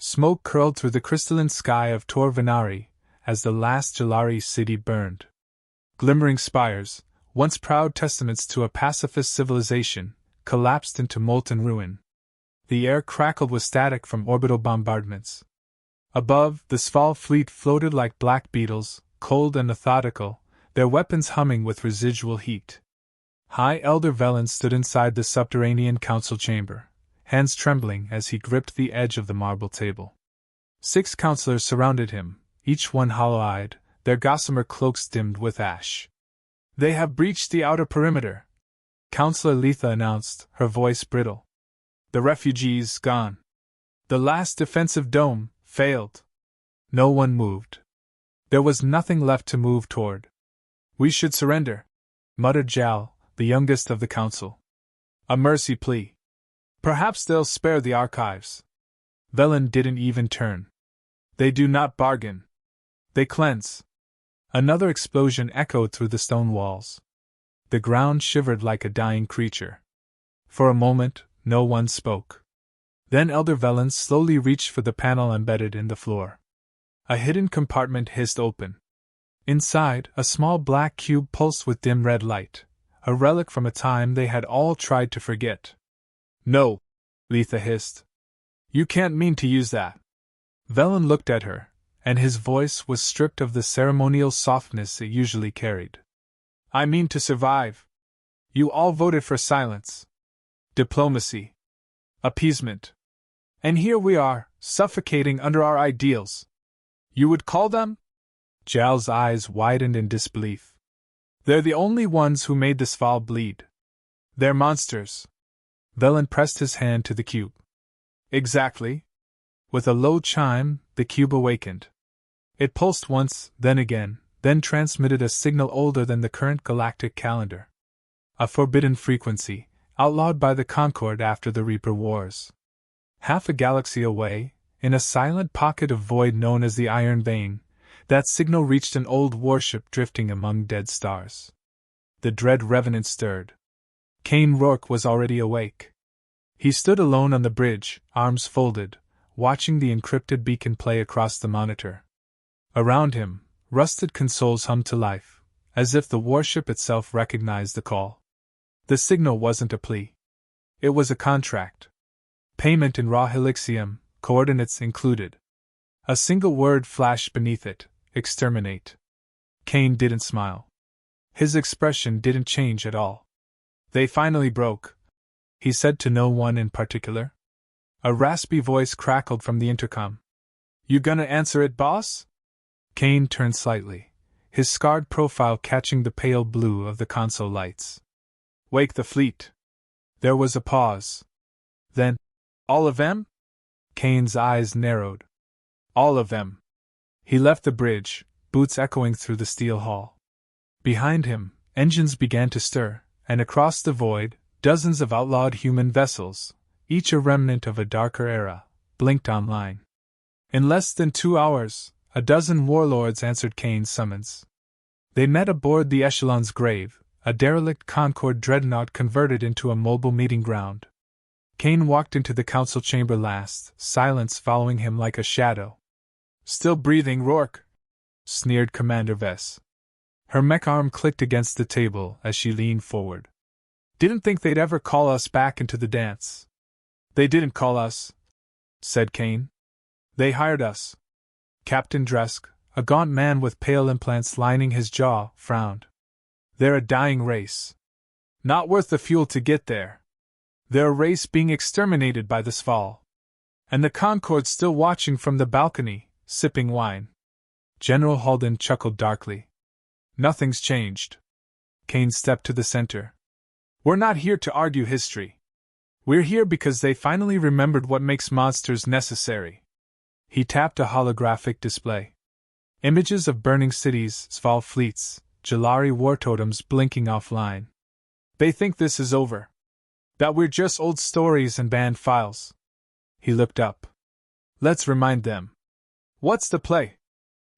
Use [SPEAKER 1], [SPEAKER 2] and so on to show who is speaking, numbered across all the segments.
[SPEAKER 1] Smoke curled through the crystalline sky of Tor Venari as the last Jalari city burned. Glimmering spires, once proud testaments to a pacifist civilization, collapsed into molten ruin. The air crackled with static from orbital bombardments. Above, the Sval fleet floated like black beetles, cold and methodical, their weapons humming with residual heat. High Elder Velen stood inside the subterranean council chamber, hands trembling as he gripped the edge of the marble table. 6 counselors surrounded him, each one hollow-eyed, their gossamer cloaks dimmed with ash. "They have breached the outer perimeter," Counselor Letha announced, her voice brittle. "The refugees gone. The last defensive dome failed." No one moved. There was nothing left to move toward. "We should surrender," muttered Jal, the youngest of the council. "A mercy plea. Perhaps they'll spare the archives." Velen didn't even turn. "They do not bargain. They cleanse." Another explosion echoed through the stone walls. The ground shivered like a dying creature. For a moment, no one spoke. Then Elder Velen slowly reached for the panel embedded in the floor. A hidden compartment hissed open. Inside, a small black cube pulsed with dim red light, a relic from a time they had all tried to forget. "No," Letha hissed. "You can't mean to use that." Velen looked at her, and his voice was stripped of the ceremonial softness it usually carried. "I mean to survive. You all voted for silence, diplomacy, appeasement. And here we are, suffocating under our ideals. You would call them?" Jal's eyes widened in disbelief. "They're the only ones who made the Sval bleed. They're monsters." Velen pressed his hand to the cube. "Exactly." With a low chime, the cube awakened. It pulsed once, then again, then transmitted a signal older than the current galactic calendar. A forbidden frequency, outlawed by the Concord after the Reaper Wars. Half a galaxy away, in a silent pocket of void known as the Iron Vein, that signal reached an old warship drifting among dead stars. The dread revenant stirred. Kane Rourke was already awake. He stood alone on the bridge, arms folded, watching the encrypted beacon play across the monitor. Around him, rusted consoles hummed to life, as if the warship itself recognized the call. The signal wasn't a plea. It was a contract. Payment in raw helixium, coordinates included. A single word flashed beneath it: exterminate. Kane didn't smile. His expression didn't change at all. "They finally broke," he said to no one in particular. A raspy voice crackled from the intercom. "You gonna answer it, boss?" Kane turned slightly, his scarred profile catching the pale blue of the console lights. "Wake the fleet." There was a pause. Then, "All of them?" Kane's eyes narrowed. "All of them." He left the bridge, boots echoing through the steel hall. Behind him, engines began to stir, and across the void, dozens of outlawed human vessels, each a remnant of a darker era, blinked online. In less than 2 hours, a dozen warlords answered Kane's summons. They met aboard the Echelon's Grave, a derelict Concord dreadnought converted into a mobile meeting ground. Kane walked into the council chamber last, silence following him like a shadow. "Still breathing, Rourke?" sneered Commander Vess. Her mech arm clicked against the table as she leaned forward. "Didn't think they'd ever call us back into the dance." "They didn't call us," said Kane. "They hired us." Captain Dresk, a gaunt man with pale implants lining his jaw, frowned. "They're a dying race. Not worth the fuel to get there. They're a race being exterminated by the Sval. And the Concord's still watching from the balcony, sipping wine." General Halden chuckled darkly. "Nothing's changed." Kane stepped to the center. "We're not here to argue history. We're here because they finally remembered what makes monsters necessary." He tapped a holographic display. Images of burning cities, Sval fleets, Jalari war totems blinking offline. "They think this is over. That we're just old stories and banned files." He looked up. "Let's remind them." "What's the play?"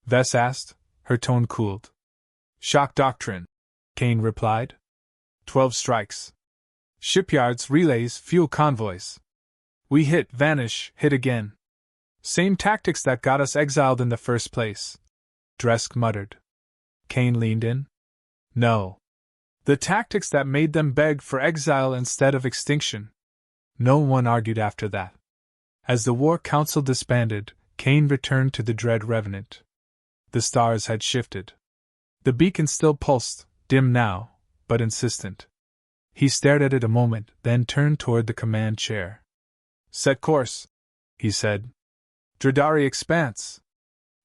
[SPEAKER 1] Vess asked, her tone cooled. "Shock doctrine," Kane replied. 12 strikes. Shipyards, relays, fuel convoys. We hit, vanish, hit again. Same tactics that got us exiled in the first place, Dresk muttered. Kane leaned in. No. The tactics that made them beg for exile instead of extinction. No one argued after that. As the War Council disbanded, Kane returned to the Dread Revenant. The stars had shifted. The beacon still pulsed, dim now, but insistent. He stared at it a moment, then turned toward the command chair. Set course, he said. Dredari Expanse.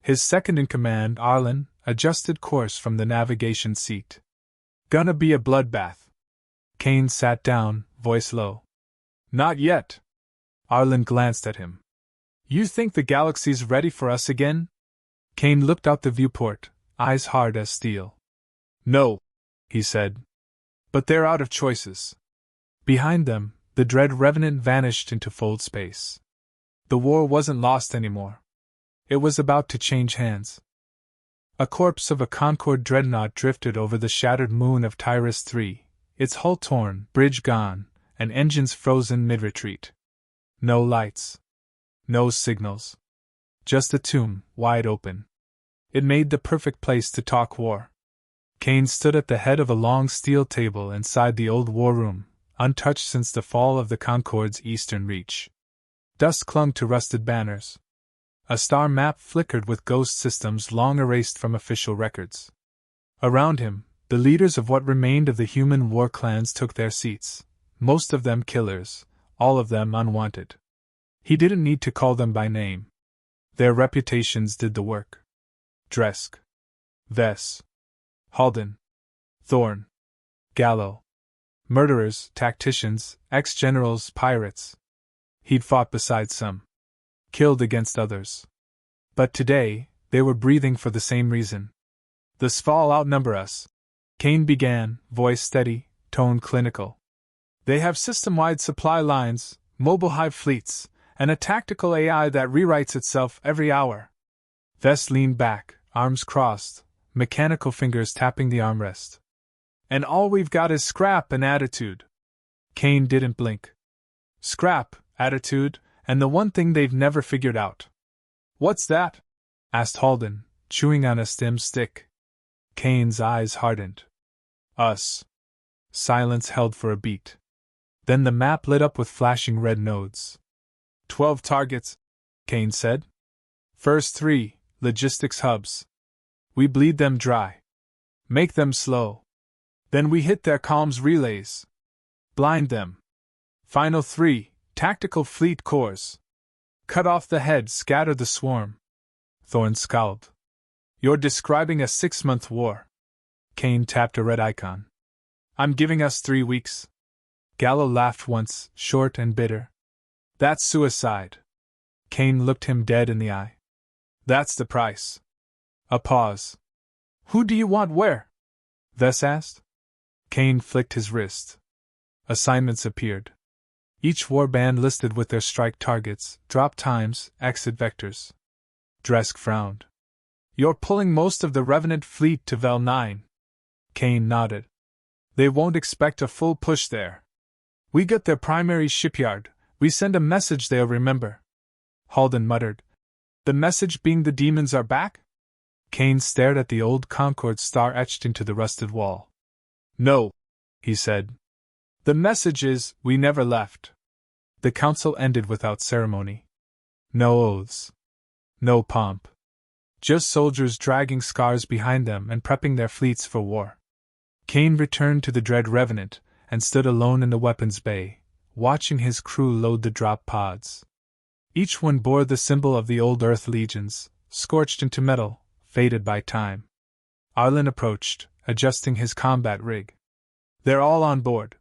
[SPEAKER 1] His second-in-command, Arlen, adjusted course from the navigation seat. Gonna be a bloodbath. Kane sat down, voice low. Not yet. Arlen glanced at him. You think the galaxy's ready for us again? Kane looked out the viewport, eyes hard as steel. No, he said. But they're out of choices. Behind them, the Dread Revenant vanished into fold space. The war wasn't lost anymore. It was about to change hands. A corpse of a Concord dreadnought drifted over the shattered moon of Tyrus III, its hull torn, bridge gone, and engines frozen mid-retreat. No lights. No signals. Just a tomb, wide open. It made the perfect place to talk war. Kane stood at the head of a long steel table inside the old war room, untouched since the fall of the Concorde's eastern reach. Dust clung to rusted banners. A star map flickered with ghost systems long erased from official records. Around him, the leaders of what remained of the human war clans took their seats, most of them killers, all of them unwanted. He didn't need to call them by name. Their reputations did the work. Dresk. Vess. Halden. Thorn. Gallo. Murderers, tacticians, ex-generals, pirates. He'd fought beside some. Killed against others. But today, they were breathing for the same reason. The Sval outnumber us. Kane began, voice steady, tone clinical. They have system-wide supply lines, mobile hive fleets, and a tactical AI that rewrites itself every hour. Vess leaned back, arms crossed, mechanical fingers tapping the armrest. And all we've got is scrap and attitude. Kane didn't blink. Scrap, attitude, and the one thing they've never figured out. What's that? Asked Halden, chewing on a stem stick. Kane's eyes hardened. Us. Silence held for a beat. Then the map lit up with flashing red nodes. 12 targets, Kane said. First 3, logistics hubs. We bleed them dry. Make them slow. Then we hit their comms relays. Blind them. Final 3, tactical fleet cores. Cut off the head, scatter the swarm. Thorn scowled. You're describing a 6-month war. Kane tapped a red icon. I'm giving us 3 weeks. Gallo laughed once, short and bitter. That's suicide. Kane looked him dead in the eye. That's the price. A pause. Who do you want where? Vess asked. Kane flicked his wrist. Assignments appeared. Each warband listed with their strike targets, drop times, exit vectors. Dresk frowned. You're pulling most of the Revenant fleet to Vel 9. Kane nodded. They won't expect a full push there. We get their primary shipyard, we send a message they'll remember. Halden muttered. The message being the demons are back? Kane stared at the old Concorde star etched into the rusted wall. No, he said. The message is, we never left. The council ended without ceremony. No oaths. No pomp. Just soldiers dragging scars behind them and prepping their fleets for war. Kane returned to the Dread Revenant and stood alone in the weapons bay, watching his crew load the drop pods. Each one bore the symbol of the old Earth legions, scorched into metal, faded by time. Arlen approached, adjusting his combat rig. They're all on board.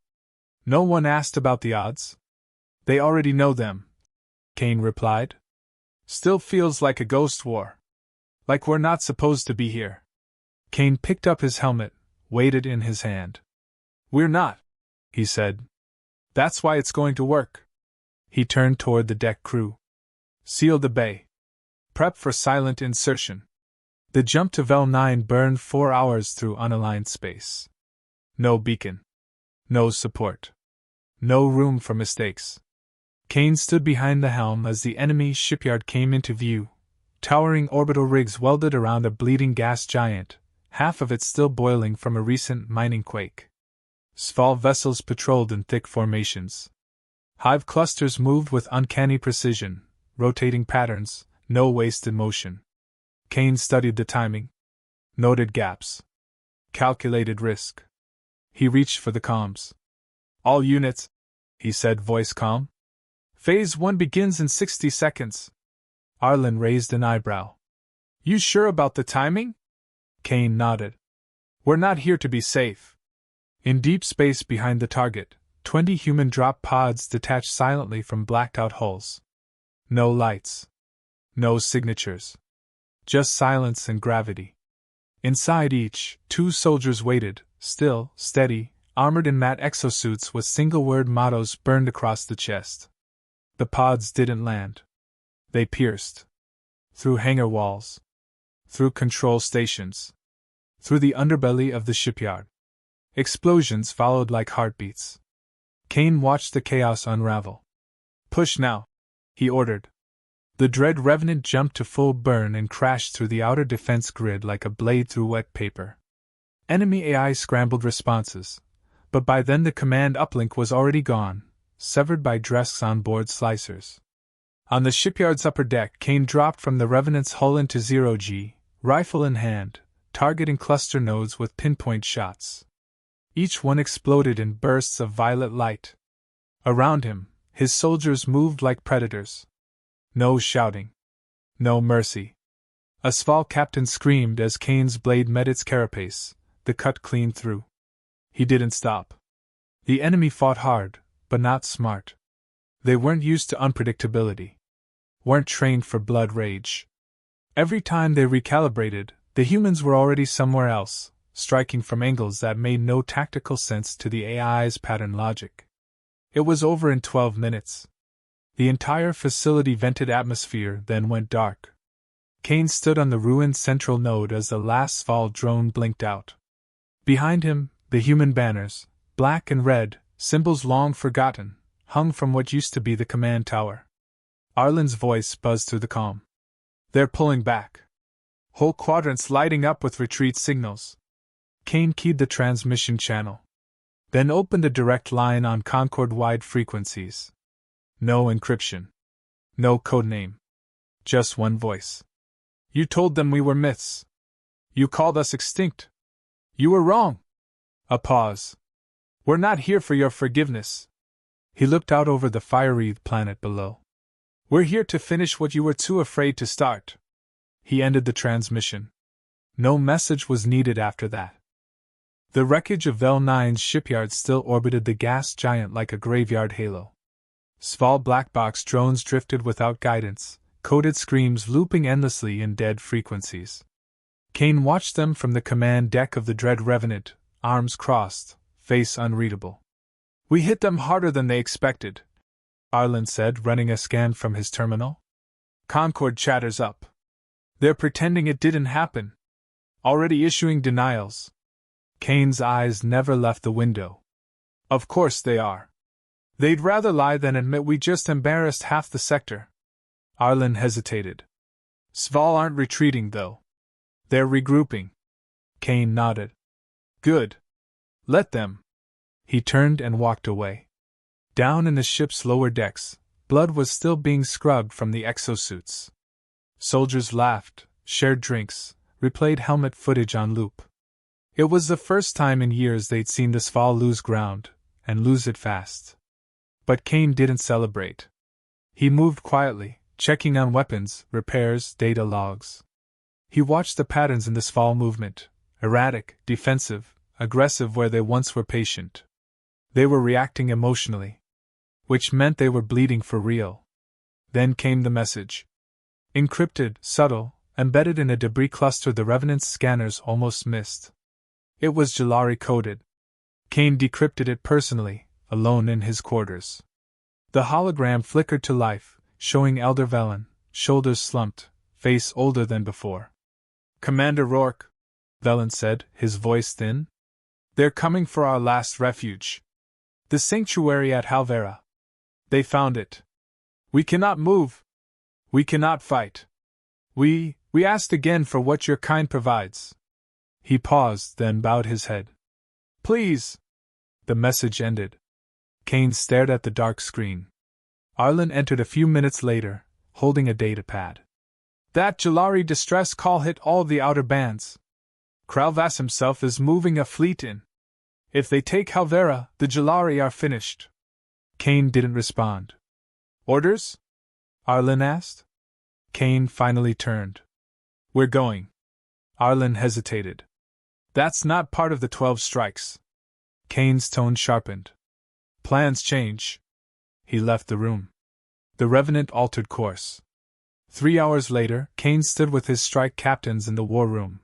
[SPEAKER 1] No one asked about the odds. They already know them, Kane replied. Still feels like a ghost war. Like we're not supposed to be here. Kane picked up his helmet, weighed it in his hand. We're not, he said. That's why it's going to work. He turned toward the deck crew. Seal the bay. Prep for silent insertion. The jump to Vel 9 burned 4 hours through unaligned space. No beacon. No support. No room for mistakes. Kane stood behind the helm as the enemy shipyard came into view. Towering orbital rigs welded around a bleeding gas giant, half of it still boiling from a recent mining quake. Small vessels patrolled in thick formations. Hive clusters moved with uncanny precision, rotating patterns, no wasted motion. Kane studied the timing, noted gaps, calculated risk. He reached for the comms. "All units," he said, voice calm. "Phase 1 begins in 60 seconds. Arlen raised an eyebrow. "You sure about the timing?" Kane nodded. "We're not here to be safe." In deep space behind the target, 20 human drop pods detached silently from blacked-out hulls. No lights. No signatures. Just silence and gravity. Inside each, 2 soldiers waited, still, steady, armored in matte exosuits with single-word mottos burned across the chest. The pods didn't land. They pierced. Through hangar walls. Through control stations. Through the underbelly of the shipyard. Explosions followed like heartbeats. Kane watched the chaos unravel. "Push now," he ordered. The dread revenant jumped to full burn and crashed through the outer defense grid like a blade through wet paper. Enemy AI scrambled responses, but by then the command uplink was already gone, severed by Dresk's onboard slicers. On the shipyard's upper deck, Kane dropped from the Revenant's hull into 0G, rifle in hand, targeting cluster nodes with pinpoint shots. Each one exploded in bursts of violet light. Around him, his soldiers moved like predators. No shouting. No mercy. A small captain screamed as Kane's blade met its carapace, the cut clean through. He didn't stop. The enemy fought hard, but not smart. They weren't used to unpredictability. Weren't trained for blood rage. Every time they recalibrated, the humans were already somewhere else, striking from angles that made no tactical sense to the AI's pattern logic. It was over in 12 minutes. The entire facility vented atmosphere then went dark. Kane stood on the ruined central node as the last Sval drone blinked out. Behind him, the human banners, black and red, symbols long forgotten, hung from what used to be the command tower. Arlen's voice buzzed through the calm. "They're pulling back. Whole quadrants lighting up with retreat signals." Kane keyed the transmission channel. Then opened a direct line on Concord-wide frequencies. No encryption. No codename. Just one voice. "You told them we were myths. You called us extinct. You were wrong." A pause. "We're not here for your forgiveness." He looked out over the fire-wreathed planet below. "We're here to finish what you were too afraid to start." He ended the transmission. No message was needed after that. The wreckage of Vel 9's shipyard still orbited the gas giant like a graveyard halo. Small black box drones drifted without guidance, coded screams looping endlessly in dead frequencies. Kane watched them from the command deck of the dread Revenant, arms crossed, face unreadable. "We hit them harder than they expected," Arlen said, running a scan from his terminal. "Concord chatters up. They're pretending it didn't happen. Already issuing denials." Kane's eyes never left the window. "Of course they are. They'd rather lie than admit we just embarrassed half the sector." Arlen hesitated. "Sval aren't retreating, though. They're regrouping." Kane nodded. "Good. Let them." He turned and walked away. Down in the ship's lower decks, blood was still being scrubbed from the exosuits. Soldiers laughed, shared drinks, replayed helmet footage on loop. It was the first time in years they'd seen the Sval lose ground, and lose it fast. But Kane didn't celebrate. He moved quietly, checking on weapons, repairs, data logs. He watched the patterns in the Sval movement, erratic, defensive, aggressive where they once were patient. They were reacting emotionally. Which meant they were bleeding for real. Then came the message. Encrypted, subtle, embedded in a debris cluster the Revenant's scanners almost missed. It was Jalari coded. Kane decrypted it personally, alone in his quarters. The hologram flickered to life, showing Elder Velen, shoulders slumped, face older than before. "Commander Rourke," Velen said, his voice thin. "They're coming for our last refuge. The sanctuary at Halvera. They found it. We cannot move. We cannot fight. We asked again for what your kind provides. He paused, then bowed his head. Please! The message ended. Kane stared at the dark screen. Arlen entered a few minutes later, holding a data pad. That Jalari distress call hit all the outer bands. Kralvas himself is moving a fleet in. If they take Halvera, the Jalari are finished. Kane didn't respond. Orders? Arlen asked. Kane finally turned. We're going. Arlen hesitated. That's not part of the 12 strikes. Kane's tone sharpened. Plans change. He left the room. The Revenant altered course. 3 hours later, Kane stood with his strike captains in the war room.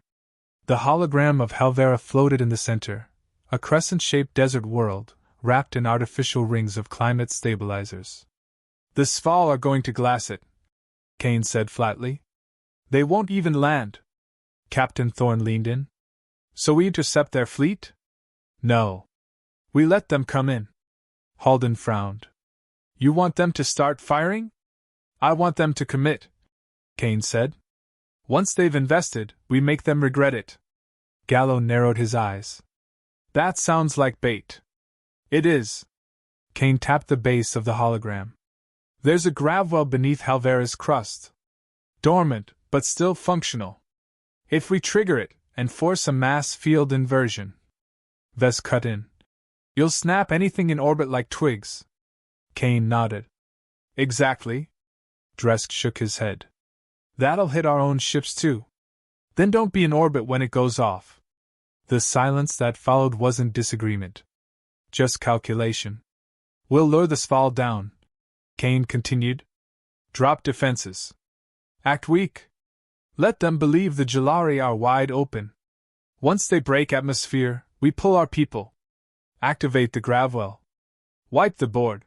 [SPEAKER 1] The hologram of Halvera floated in the center, a crescent-shaped desert world, wrapped in artificial rings of climate stabilizers. The Sval are going to glass it, Kane said flatly. They won't even land. Captain Thorne leaned in. So we intercept their fleet? No. We let them come in. Halden frowned. You want them to start firing? I want them to commit, Kane said. Once they've invested, we make them regret it. Gallo narrowed his eyes. That sounds like bait. It is. Kane tapped the base of the hologram. There's a gravwell beneath Halvera's crust. Dormant, but still functional. If we trigger it, and force a mass field inversion. Ves cut in. You'll snap anything in orbit like twigs. Kane nodded. Exactly. Dresk shook his head. That'll hit our own ships too. Then don't be in orbit when it goes off. The silence that followed wasn't disagreement. Just calculation. We'll lure the Sval down, Kane continued. Drop defenses. Act weak. Let them believe the Jalari are wide open. Once they break atmosphere, we pull our people. Activate the gravwell. Wipe the board.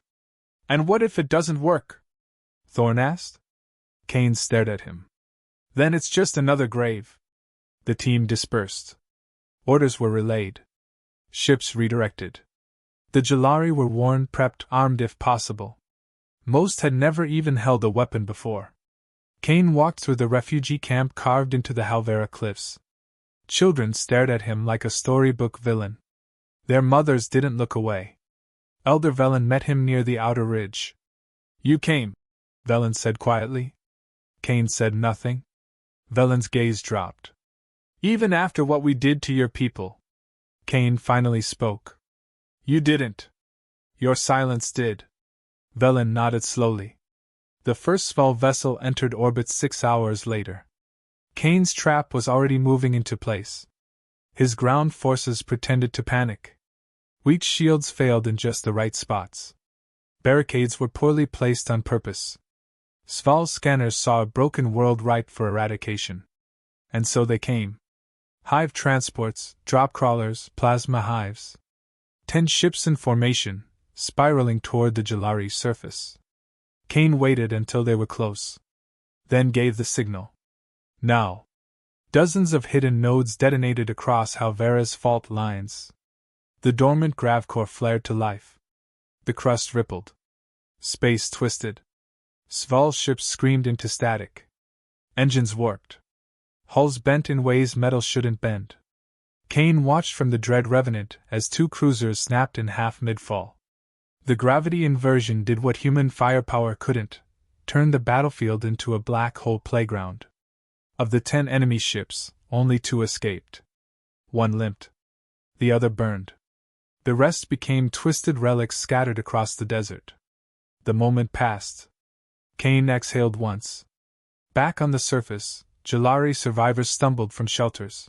[SPEAKER 1] And what if it doesn't work? Thorne asked. Kane stared at him. Then it's just another grave. The team dispersed. Orders were relayed. Ships redirected. The Jalari were warned, prepped, armed if possible. Most had never even held a weapon before. Kane walked through the refugee camp carved into the Halvera cliffs. Children stared at him like a storybook villain. Their mothers didn't look away. Elder Velen met him near the outer ridge. You came, Velen said quietly. Kane said nothing. Velen's gaze dropped. Even after what we did to your people. Kane finally spoke. You didn't. Your silence did. Velen nodded slowly. The first Sval vessel entered orbit 6 hours later. Kane's trap was already moving into place. His ground forces pretended to panic. Weak shields failed in just the right spots. Barricades were poorly placed on purpose. Sval's scanners saw a broken world ripe for eradication. And so they came. Hive transports, drop crawlers, plasma hives. 10 ships in formation, spiraling toward the Jalari surface. Kane waited until they were close. Then gave the signal. Now. Dozens of hidden nodes detonated across Halvera's fault lines. The dormant gravcore flared to life. The crust rippled. Space twisted. Sval ships screamed into static. Engines warped. Hulls bent in ways metal shouldn't bend. Kane watched from the Dread Revenant as 2 cruisers snapped in half mid-fall. The gravity inversion did what human firepower couldn't, turn the battlefield into a black hole playground. Of the 10 enemy ships, only 2 escaped. 1 limped. The other burned. The rest became twisted relics scattered across the desert. The moment passed. Kane exhaled once. Back on the surface, Jalari survivors stumbled from shelters.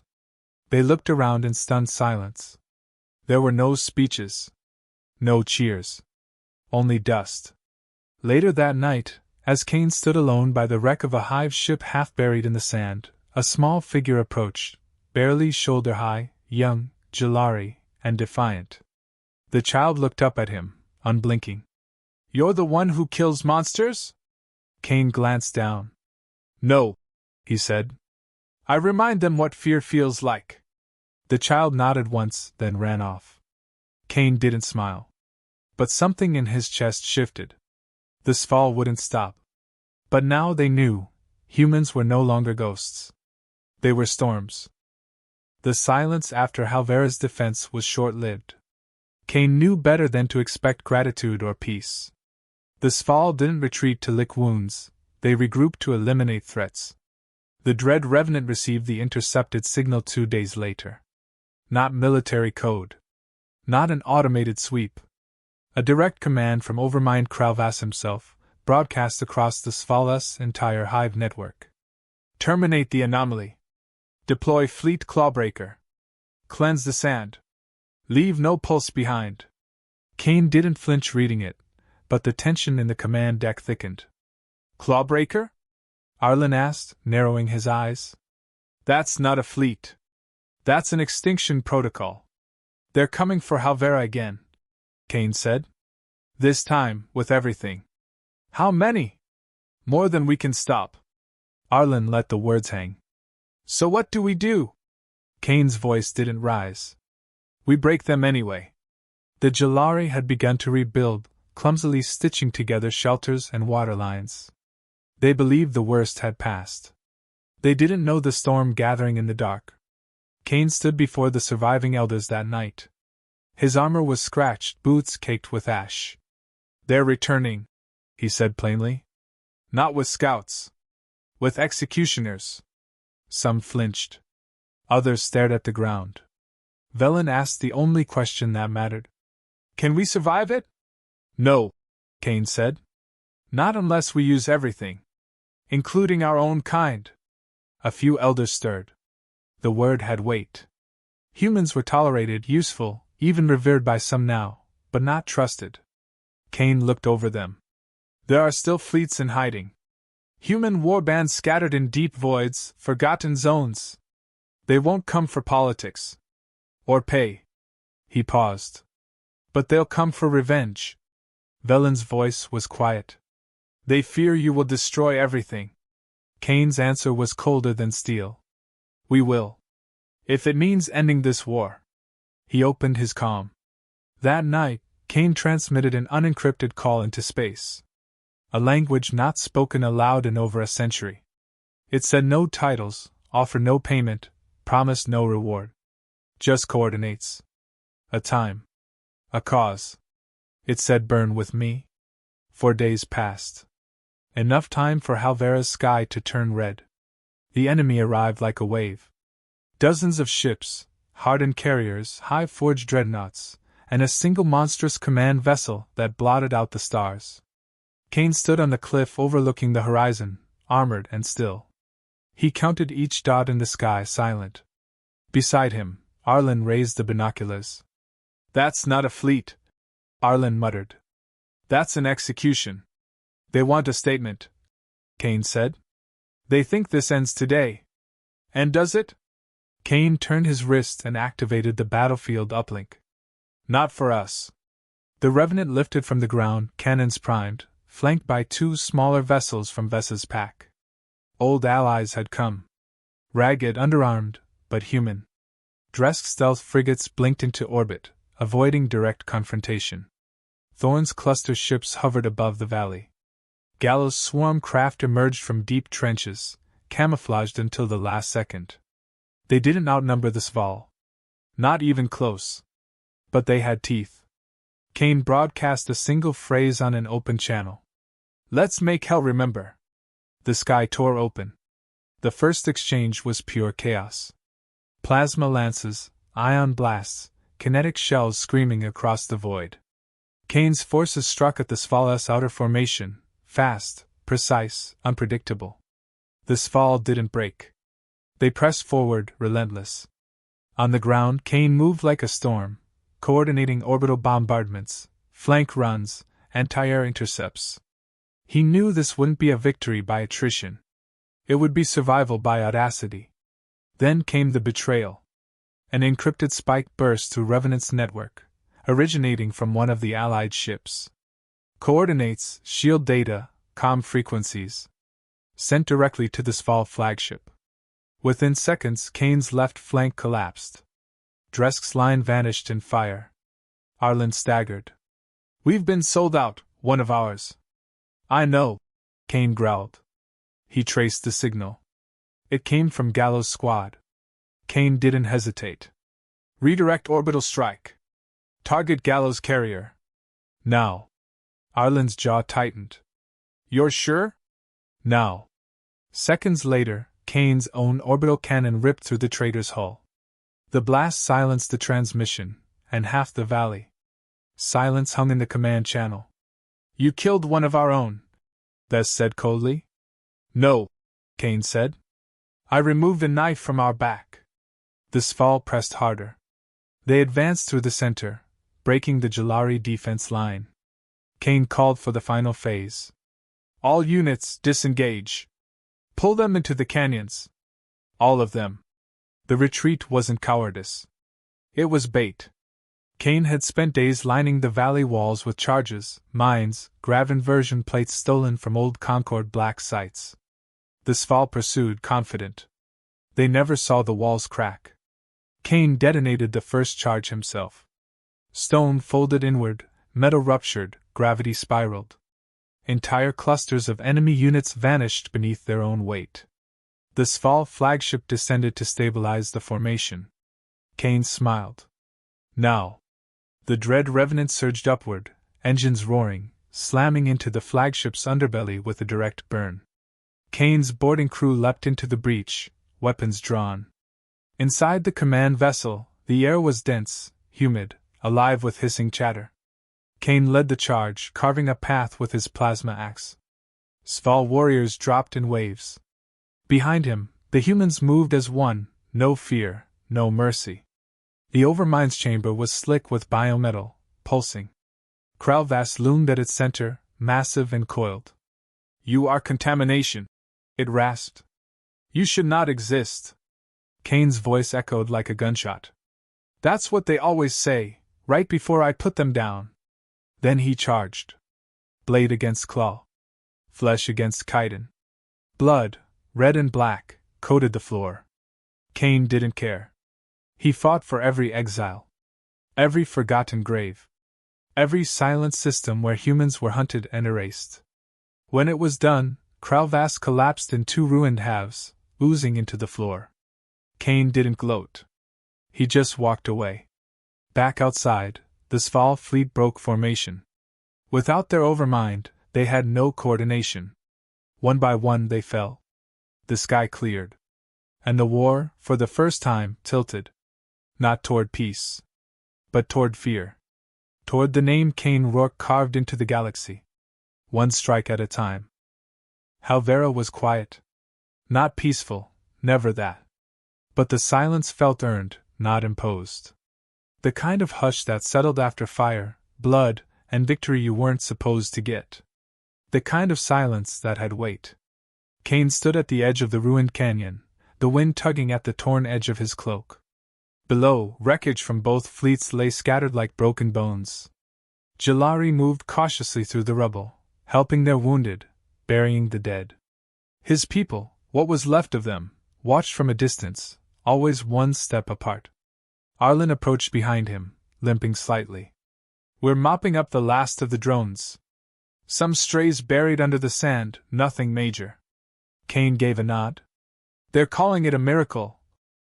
[SPEAKER 1] They looked around in stunned silence. There were no speeches. No cheers. Only dust. Later that night, as Kane stood alone by the wreck of a hive ship half buried in the sand, a small figure approached, barely shoulder-high, young, Jalari, and defiant. The child looked up at him, unblinking. You're the one who kills monsters? Kane glanced down. No, he said. I remind them what fear feels like. The child nodded once, then ran off. Kane didn't smile. But something in his chest shifted. The Sval wouldn't stop. But now they knew, humans were no longer ghosts. They were storms. The silence after Halvera's defense was short-lived. Kane knew better than to expect gratitude or peace. The Sval didn't retreat to lick wounds, they regrouped to eliminate threats. The dread Revenant received the intercepted signal 2 days later. Not military code. Not an automated sweep. A direct command from Overmind Kralvas himself, broadcast across the Sval's entire hive network. Terminate the anomaly. Deploy Fleet Clawbreaker. Cleanse the sand. Leave no pulse behind. Kane didn't flinch reading it, but the tension in the command deck thickened. Clawbreaker? Arlen asked, narrowing his eyes. That's not a fleet. That's an extinction protocol. They're coming for Halvera again, Kane said. This time, with everything. How many? More than we can stop. Arlen let the words hang. So what do we do? Kane's voice didn't rise. We break them anyway. The Jalari had begun to rebuild, clumsily stitching together shelters and water lines. They believed the worst had passed. They didn't know the storm gathering in the dark. Kane stood before the surviving elders that night. His armor was scratched, boots caked with ash. They're returning, he said plainly. Not with scouts. With executioners. Some flinched. Others stared at the ground. Velen asked the only question that mattered. Can we survive it? No, Kane said. Not unless we use everything. Including our own kind. A few elders stirred. The word had weight. Humans were tolerated, useful, even revered by some now, but not trusted. Kane looked over them. There are still fleets in hiding. Human warbands scattered in deep voids, forgotten zones. They won't come for politics. Or pay. He paused. But they'll come for revenge. Velen's voice was quiet. They fear you will destroy everything. Kane's answer was colder than steel. We will. If it means ending this war. He opened his comm. That night, Kane transmitted an unencrypted call into space. A language not spoken aloud in over a century. It said no titles, offer no payment, promise no reward. Just coordinates. A time. A cause. It said burn with me. 4 days passed. Enough time for Halvera's sky to turn red. The enemy arrived like a wave. Dozens of ships, hardened carriers, high-forged dreadnoughts, and a single monstrous command vessel that blotted out the stars. Kane stood on the cliff overlooking the horizon, armored and still. He counted each dot in the sky, silent. Beside him, Arlen raised the binoculars. That's not a fleet, Arlen muttered. That's an execution. They want a statement, Kane said. They think this ends today. And does it? Kane turned his wrist and activated the battlefield uplink. Not for us. The Revenant lifted from the ground, cannons primed, flanked by 2 smaller vessels from Vessa's pack. Old allies had come. Ragged, underarmed, but human. Dressed stealth frigates blinked into orbit, avoiding direct confrontation. Thorn's cluster ships hovered above the valley. Gallows' swarm craft emerged from deep trenches, camouflaged until the last second. They didn't outnumber the Sval. Not even close. But they had teeth. Kane broadcast a single phrase on an open channel. Let's make hell remember. The sky tore open. The first exchange was pure chaos. Plasma lances, ion blasts, kinetic shells screaming across the void. Kane's forces struck at the Sval's outer formation, fast, precise, unpredictable. The Sval didn't break. They pressed forward, relentless. On the ground, Kane moved like a storm, coordinating orbital bombardments, flank runs, anti-air intercepts. He knew this wouldn't be a victory by attrition. It would be survival by audacity. Then came the betrayal. An encrypted spike burst through Revenant's network, originating from one of the Allied ships. Coordinates, shield data, comm frequencies. Sent directly to the Sval flagship. Within seconds, Kane's left flank collapsed. Dresk's line vanished in fire. Arlen staggered. We've been sold out, one of ours. I know, Kane growled. He traced the signal. It came from Gallo's squad. Kane didn't hesitate. Redirect orbital strike. Target Gallo's carrier. Now. Arlen's jaw tightened. You're sure? Now. Seconds later, Kane's own orbital cannon ripped through the trader's hull. The blast silenced the transmission, and half the valley. Silence hung in the command channel. You killed one of our own, Vess said coldly. No, Kane said. I removed a knife from our back. The Sval pressed harder. They advanced through the center, breaking the Jalari defense line. Kane called for the final phase. All units, disengage. Pull them into the canyons. All of them. The retreat wasn't cowardice. It was bait. Kane had spent days lining the valley walls with charges, mines, grav-inversion plates stolen from old Concord black sites. The Sval pursued, confident. They never saw the walls crack. Kane detonated the first charge himself. Stone folded inward, metal ruptured, gravity spiraled. Entire clusters of enemy units vanished beneath their own weight. The Sval flagship descended to stabilize the formation. Kane smiled. Now. The dread revenant surged upward, engines roaring, slamming into the flagship's underbelly with a direct burn. Kane's boarding crew leapt into the breach, weapons drawn. Inside the command vessel, the air was dense, humid, alive with hissing chatter. Kane led the charge, carving a path with his plasma axe. Sval warriors dropped in waves. Behind him, the humans moved as one, no fear, no mercy. The Overmind's chamber was slick with biometal, pulsing. Kralvas loomed at its center, massive and coiled. You are contamination, it rasped. You should not exist. Kane's voice echoed like a gunshot. That's what they always say, right before I put them down. Then he charged. Blade against claw. Flesh against chitin. Blood, red and black, coated the floor. Kane didn't care. He fought for every exile. Every forgotten grave. Every silent system where humans were hunted and erased. When it was done, Kralvas collapsed in two ruined halves, oozing into the floor. Kane didn't gloat. He just walked away. Back outside, the Sval fleet broke formation. Without their Overmind, they had no coordination. One by one they fell. The sky cleared. And the war, for the first time, tilted. Not toward peace. But toward fear. Toward the name Kane Rourke carved into the galaxy. One strike at a time. Halvera was quiet. Not peaceful, never that. But the silence felt earned, not imposed. The kind of hush that settled after fire, blood, and victory you weren't supposed to get. The kind of silence that had weight. Kane stood at the edge of the ruined canyon, the wind tugging at the torn edge of his cloak. Below, wreckage from both fleets lay scattered like broken bones. Jalari moved cautiously through the rubble, helping their wounded, burying the dead. His people, what was left of them, watched from a distance, always one step apart. Arlen approached behind him, limping slightly. We're mopping up the last of the drones. Some strays buried under the sand, nothing major. Kane gave a nod. They're calling it a miracle,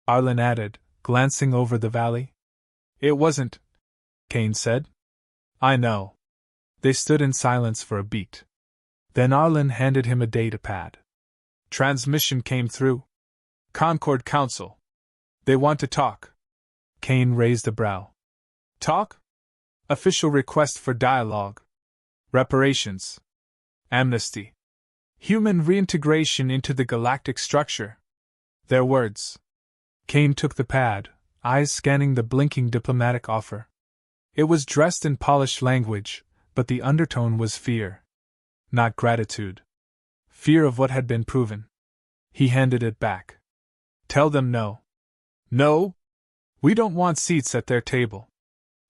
[SPEAKER 1] Arlen added, glancing over the valley. It wasn't, Kane said. I know. They stood in silence for a beat. Then Arlen handed him a data pad. Transmission came through. Concord Council. They want to talk. Kane raised a brow. Talk? Official request for dialogue. Reparations. Amnesty. Human reintegration into the galactic structure. Their words. Kane took the pad, eyes scanning the blinking diplomatic offer. It was dressed in polished language, but the undertone was fear. Not gratitude. Fear of what had been proven. He handed it back. Tell them no. No? We don't want seats at their table.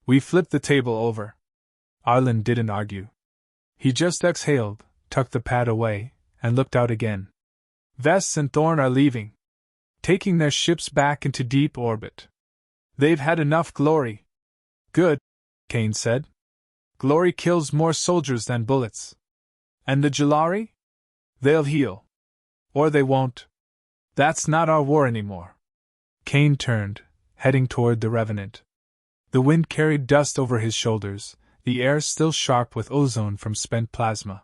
[SPEAKER 1] We flipped the table over. Arlen didn't argue. He just exhaled, tucked the pad away, and looked out again. Vess and Thorn are leaving. Taking their ships back into deep orbit. They've had enough glory. Good, Kane said. Glory kills more soldiers than bullets. And the Jalari? They'll heal. Or they won't. That's not our war anymore. Kane turned, heading toward the Revenant. The wind carried dust over his shoulders, the air still sharp with ozone from spent plasma.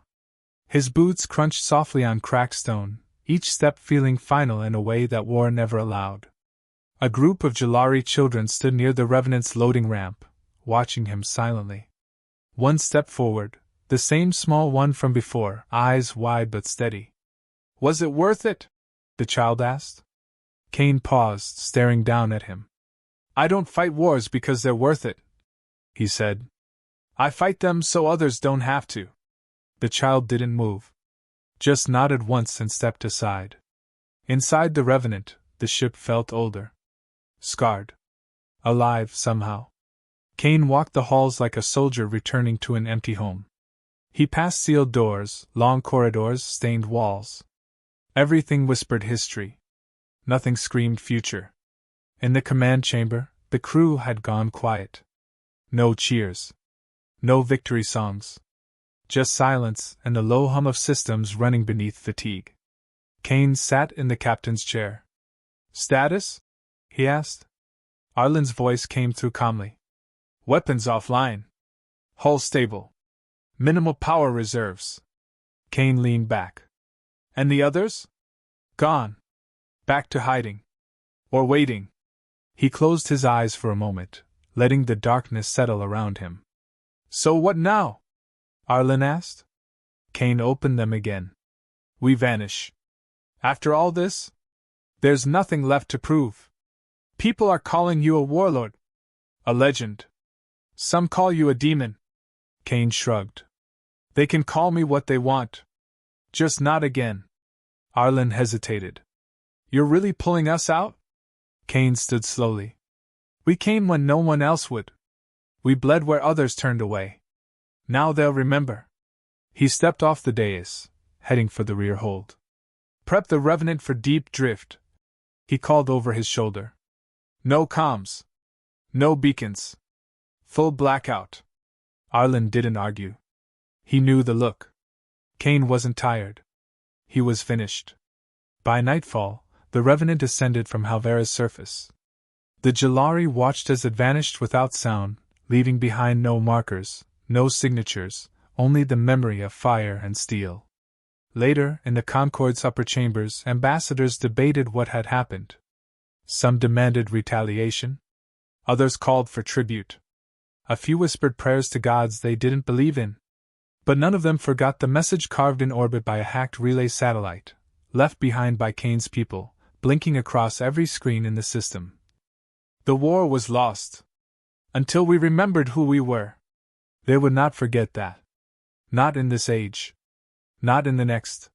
[SPEAKER 1] His boots crunched softly on cracked stone, each step feeling final in a way that war never allowed. A group of Jalari children stood near the Revenant's loading ramp, watching him silently. One stepped forward, the same small one from before, eyes wide but steady. Was it worth it? The child asked. Kane paused, staring down at him. I don't fight wars because they're worth it, he said. I fight them so others don't have to. The child didn't move. Just nodded once and stepped aside. Inside the Revenant, the ship felt older. Scarred. Alive, somehow. Kane walked the halls like a soldier returning to an empty home. He passed sealed doors, long corridors, stained walls. Everything whispered history. Nothing screamed future. In the command chamber, the crew had gone quiet. No cheers. No victory songs. Just silence and the low hum of systems running beneath fatigue. Kane sat in the captain's chair. Status? He asked. Arlen's voice came through calmly. Weapons offline. Hull stable. Minimal power reserves. Kane leaned back. And the others? Gone. Back to hiding. Or waiting. He closed his eyes for a moment, letting the darkness settle around him. So what now? Arlen asked. Kane opened them again. We vanish. After all this? There's nothing left to prove. People are calling you a warlord. A legend. Some call you a demon. Kane shrugged. They can call me what they want. Just not again. Arlen hesitated. You're really pulling us out? Kane stood slowly. We came when no one else would. We bled where others turned away. Now they'll remember. He stepped off the dais, heading for the rear hold. Prep the Revenant for deep drift, he called over his shoulder. No comms. No beacons. Full blackout. Arlen didn't argue. He knew the look. Kane wasn't tired. He was finished. By nightfall, the Revenant descended from Halvera's surface. The Jalari watched as it vanished without sound, leaving behind no markers, no signatures, only the memory of fire and steel. Later, in the Concorde's upper chambers, ambassadors debated what had happened. Some demanded retaliation. Others called for tribute. A few whispered prayers to gods they didn't believe in. But none of them forgot the message carved in orbit by a hacked relay satellite, left behind by Kane's people, blinking across every screen in the system. The war was lost. Until we remembered who we were. They would not forget that. Not in this age. Not in the next.